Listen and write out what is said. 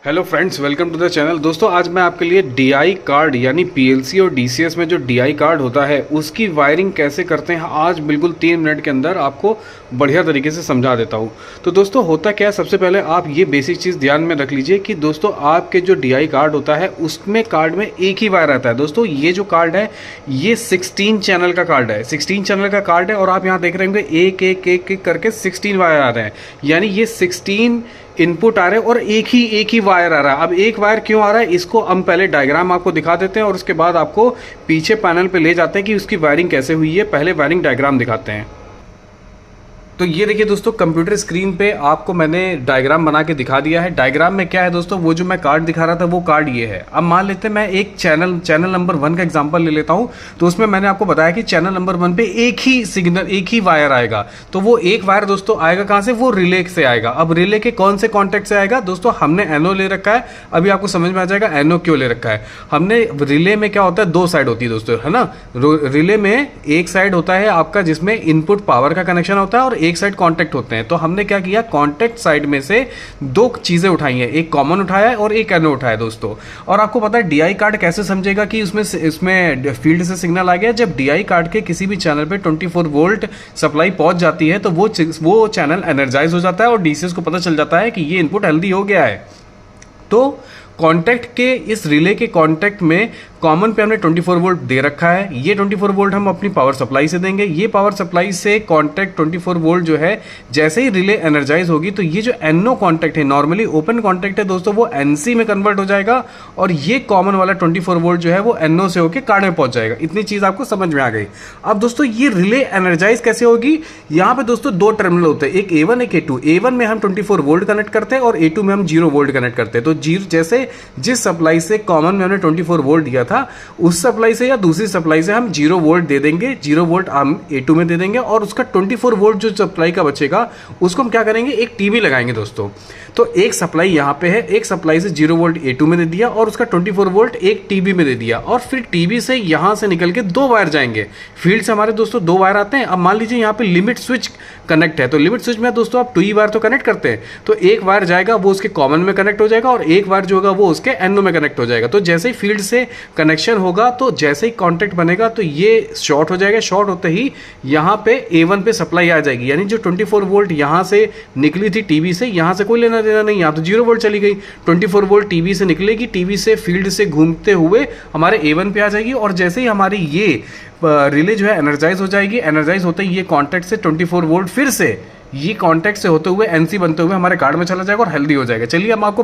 Hello friends, welcome to the channel. दोस्तों, आज मैं आपके लिए डीआई कार्ड यानी पीएलसी और डीसीएस में जो डीआई कार्ड होता है उसकी वायरिंग कैसे करते हैं आज बिल्कुल 3 मिनट के अंदर आपको बढ़िया तरीके से समझा देता हूं। तो दोस्तों, होता क्या है, सबसे पहले आप ये बेसिक चीज़ ध्यान में रख लीजिए कि दोस्तों आपके जो डीआई कार्ड होता है उसमें कार्ड में एक ही वायर आता है। दोस्तों, ये जो कार्ड है ये 16 चैनल का कार्ड है, 16 चैनल का कार्ड है और आप यहाँ देख रहे होंगे एक एक एक एक करके 16 वायर आ रहे हैं, यानी ये 16 इनपुट आ रहे हैं और एक ही वायर आ रहा है। अब एक वायर क्यों आ रहा है, इसको हम पहले डायग्राम आपको दिखा देते हैं और उसके बाद आपको पीछे पैनल पे ले जाते हैं कि उसकी वायरिंग कैसे हुई है। पहले वायरिंग डायग्राम दिखाते हैं। तो ये देखिए दोस्तों, कंप्यूटर स्क्रीन पे आपको मैंने डायग्राम बना के दिखा दिया है। डायग्राम में क्या है दोस्तों, वो जो मैं कार्ड दिखा रहा था वो कार्ड ये है। अब मान लेते हैं मैं एक चैनल नंबर 1 का एग्जांपल ले लेता हूं। तो उसमें मैंने आपको बताया कि चैनल नंबर 1 पे एक ही सिग्नल, एक ही वायर आएगा। तो वो एक वायर दोस्तों आएगा कहां से, वो रिले से आएगा। अब रिले के कौन से कॉन्टेक्ट से आएगा दोस्तों, हमने एनओ ले रखा है। अभी आपको समझ में आ जाएगा एनओ क्यों ले रखा है हमने। रिले में क्या होता है, 2 साइड होती है दोस्तों, है ना। रिले में एक साइड होता है आपका जिसमें इनपुट पावर का कनेक्शन होता है और एक साइड कॉन्टेक्ट होते हैं। तो हमने क्या किया, कॉन्टेक्ट साइड में से 2 चीजें उठाई हैं, एक कॉमन उठाया है और एक एनओ उठाया दोस्तों। और आपको पता है डीआई कार्ड कैसे समझेगा कि इसमें फील्ड से सिग्नल आ गया। जब डीआई कार्ड के किसी भी चैनल पे 24 वोल्ट सप्लाई पहुंच जाती है तो वो चैनल एनर्जाइज हो जाता है और डीसीएस को पता चल जाता है कि ये इनपुट हेल्दी हो गया है। तो कॉन्टैक्ट के इस रिले के कॉन्टैक्ट में कॉमन पे हमने 24 वोल्ट दे रखा है। ये 24 वोल्ट हम अपनी पावर सप्लाई से देंगे। ये पावर सप्लाई से कॉन्टैक्ट 24 वोल्ट जो है, जैसे ही रिले एनर्जाइज होगी तो ये जो एनओ कॉन्टैक्ट है, नॉर्मली ओपन कॉन्टैक्ट है दोस्तों, वो एनसी में कन्वर्ट हो जाएगा और ये कॉमन वाला 24 वोल्ट जो है वो एनओ से होकर कार्ड में पहुंच जाएगा। इतनी चीज आपको समझ में आ गई। अब दोस्तों ये रिले एनर्जाइज कैसे होगी, यहाँ पे दोस्तों 2 टर्मिनल होते हैं, एक A1 एक A2। A1 में हम 24 वोल्ट कनेक्ट करते हैं और A2 में हम 0 वोल्ट कनेक्ट करते हैं। तो जैसे जिस सप्लाई से कॉमन में हमने 24 वोल्ट दिया था, उस सप्लाई से या दूसरी सप्लाई से हम 0 वोल्ट दे देंगे। 0 वोल्ट हम A2 में दे देंगे और उसका 24 वोल्ट जो सप्लाई का बचेगा उसको हम क्या करेंगे, एक टीबी लगाएंगे दोस्तों। तो एक सप्लाई यहां पे है, एक सप्लाई से 0 वोल्ट A2 में दे दिया और उसका 24 वोल्ट एक टीबी में दे दिया और फिर टीबी से यहां से निकल के 2 वायर जाएंगे। फील्ड से हमारे दोस्तों 2 वायर आते हैं। अब मान लीजिए यहां पे लिमिट स्विच कनेक्ट है, तो लिमिट स्विच में दोस्तों आप 2 वायर तो कनेक्ट करते हैं। तो एक वायर जाएगा वो उसके कॉमन में कनेक्ट हो जाएगा और एक वायर जो होगा वो उसके एनओ में कनेक्ट हो जाएगा। तो जैसे ही फील्ड से कनेक्शन होगा तो जैसे ही कॉन्टैक्ट बनेगा तो ये शॉर्ट हो जाएगा। शॉर्ट होते ही यहाँ पे A1 पे सप्लाई आ जाएगी, यानी जो 24 वोल्ट यहाँ से निकली थी टीबी से, यहाँ से कोई लेना देना नहीं, यहाँ तो 0 वोल्ट चली गई। 24 वोल्ट टीबी से निकलेगी, टीबी से फील्ड से घूमते हुए हमारे A1 पे आ जाएगी और जैसे ही हमारी ये रिले जो है एनर्जाइज हो जाएगी, एनर्जाइज होते ही ये कॉन्टैक्ट से 24 वोल्ट फिर से ये कॉन्टैक्ट से होते हुए एनसी बनते हुए हमारे कार्ड में चला जाएगा और हेल्दी हो जाएगा। चलिए हम आपको